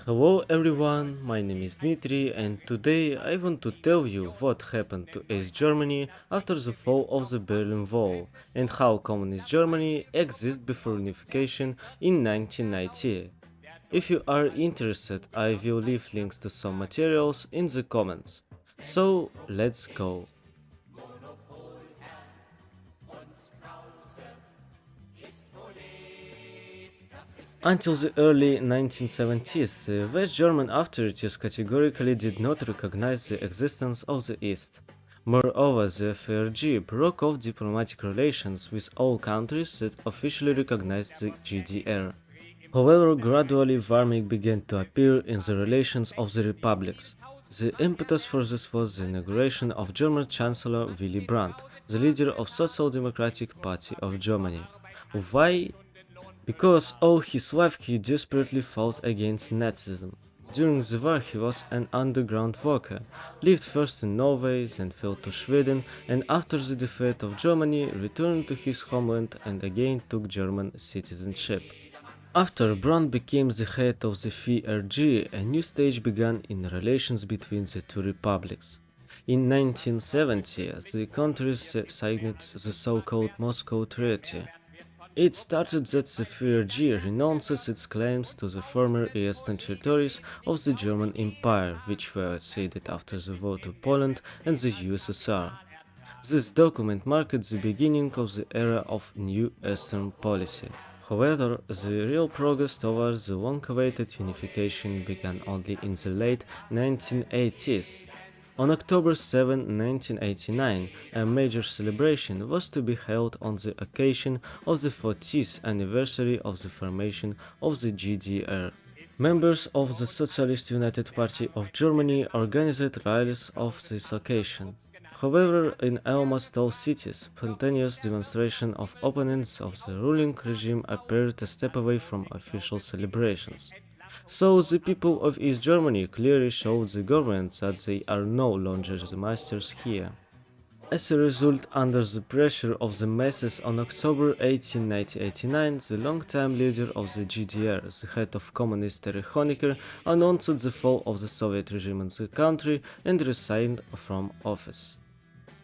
Hello everyone, my name is Dmitry and today I want to tell you what happened to East Germany after the fall of the Berlin Wall and how Communist Germany existed before unification in 1990. If you are interested, I will leave links to some materials in the comments. So let's go. Until the early 1970s, the West German authorities categorically did not recognize the existence of the East. Moreover, the FRG broke off diplomatic relations with all countries that officially recognized the GDR. However, gradually warming began to appear in the relations of the republics. The impetus for this was the inauguration of German Chancellor Willy Brandt, the leader of Social Democratic Party of Germany. Why? Because all his life he desperately fought against Nazism. During the war he was an underground worker, lived first in Norway, then fell to Sweden, and after the defeat of Germany returned to his homeland and again took German citizenship. After Brandt became the head of the FRG, a new stage began in relations between the two republics. In 1970, the countries signed the so-called Moscow Treaty. It started that the FRG renounces its claims to the former eastern territories of the German Empire, which were ceded after the war to Poland and the USSR. This document marked the beginning of the era of new Eastern policy. However, the real progress towards the long-awaited unification began only in the late 1980s. On October 7, 1989, a major celebration was to be held on the occasion of the 40th anniversary of the formation of the GDR. Members of the Socialist United Party of Germany organized rallies of this occasion. However, in almost all cities, spontaneous demonstrations of opponents of the ruling regime appeared a step away from official celebrations. So the people of East Germany clearly showed the government that they are no longer the masters here. As a result, under the pressure of the masses on October 18, 1989, the long-time leader of the GDR, the head of Communist Erich Honecker, announced the fall of the Soviet regime in the country and resigned from office.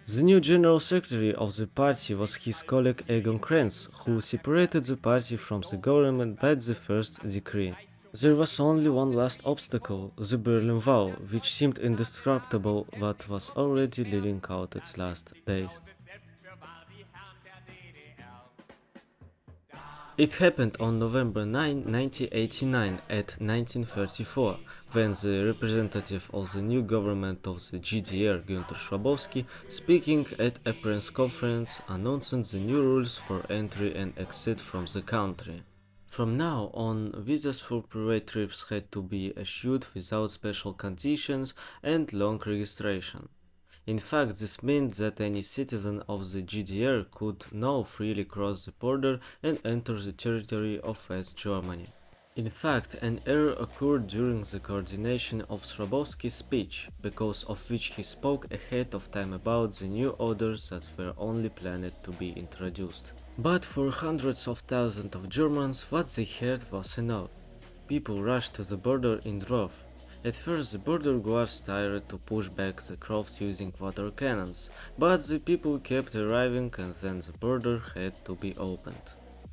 The new general secretary of the party was his colleague Egon Krenz, who separated the party from the government by the first decree. There was only one last obstacle, the Berlin Wall, which seemed indestructible but was already living out its last days. It happened on November 9, 1989 at 1934, when the representative of the new government of the GDR, Günther Schabowski, speaking at a press conference, announced the new rules for entry and exit from the country. From now on, visas for private trips had to be issued without special conditions and long registration. In fact, this meant that any citizen of the GDR could now freely cross the border and enter the territory of West Germany. In fact, an error occurred during the coordination of Schabowski's speech, because of which he spoke ahead of time about the new orders that were only planned to be introduced. But for hundreds of thousands of Germans, what they heard was enough. People rushed to the border in droves. At first, the border guards tried to push back the crowds using water cannons, but the people kept arriving and then the border had to be opened.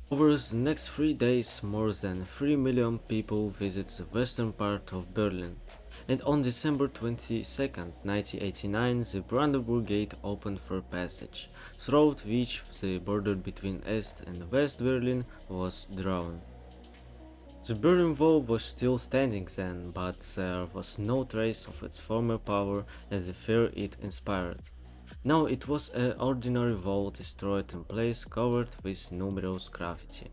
Over the next 3 days, more than 3 million people visited the western part of Berlin. And on December 22, 1989, the Brandenburg Gate opened for passage, through which the border between East and West Berlin was drawn. The Berlin Wall was still standing then, but there was no trace of its former power and the fear it inspired. Now it was an ordinary wall destroyed in place, covered with numerous graffiti.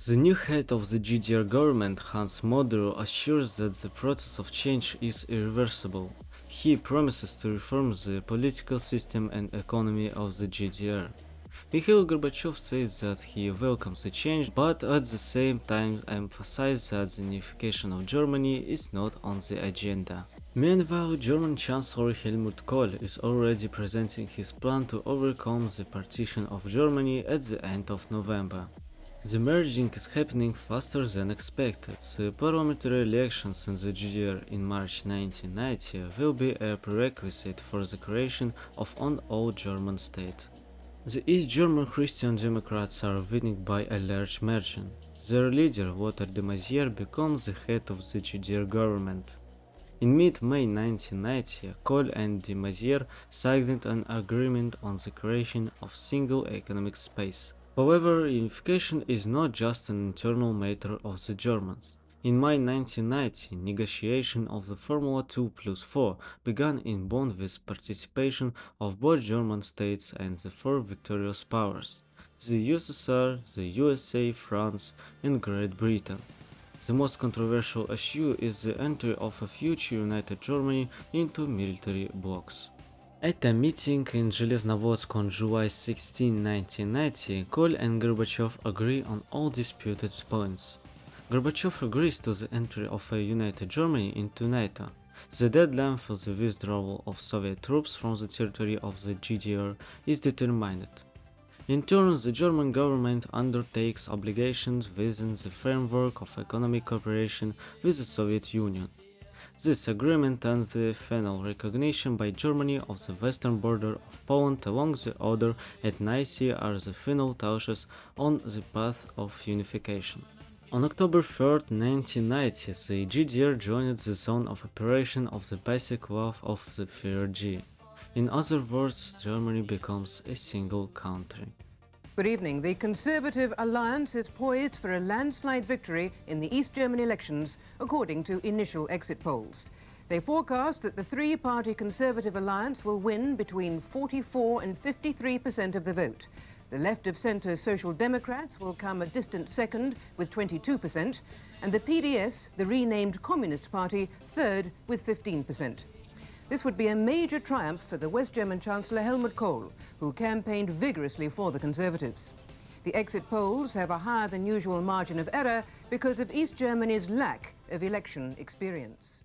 The new head of the GDR government, Hans Moderow, assures that the process of change is irreversible. He promises to reform the political system and economy of the GDR. Mikhail Gorbachev says that he welcomes the change, but at the same time emphasizes that the unification of Germany is not on the agenda. Meanwhile, German Chancellor Helmut Kohl is already presenting his plan to overcome the partition of Germany at the end of November. The merging is happening faster than expected. The parliamentary elections in the GDR in March 1990 will be a prerequisite for the creation of an all-German state. The East German Christian Democrats are winning by a large margin. Their leader, Walter de Maizière, becomes the head of the GDR government. In mid-May 1990, Kohl and de Maizière signed an agreement on the creation of single economic space. However, unification is not just an internal matter of the Germans. In May 1990, negotiation of the Formula 2+4 began in Bonn with participation of both German states and the four victorious powers: the USSR, the USA, France, and Great Britain. The most controversial issue is the entry of a future united Germany into military blocs. At a meeting in Железноводsk on July 16, 1990, Kohl and Gorbachev agree on all disputed points. Gorbachev agrees to the entry of a united Germany into NATO. The deadline for the withdrawal of Soviet troops from the territory of the GDR is determined. In turn, the German government undertakes obligations within the framework of economic cooperation with the Soviet Union. This agreement ends the final recognition by Germany of the western border of Poland along the Oder at Niecy are the final touches on the path of unification. On October 3, 1990, the GDR joined the zone of operation of the basic law of the FRG. In other words, Germany becomes a single country. Good evening. The Conservative Alliance is poised for a landslide victory in the East German elections, according to initial exit polls. They forecast that the three-party Conservative Alliance will win between 44 and 53% of the vote. The left-of-centre Social Democrats will come a distant second with 22%, and the PDS, the renamed Communist Party, third with 15%. This would be a major triumph for the West German Chancellor Helmut Kohl, who campaigned vigorously for the Conservatives. The exit polls have a higher than usual margin of error because of East Germany's lack of election experience.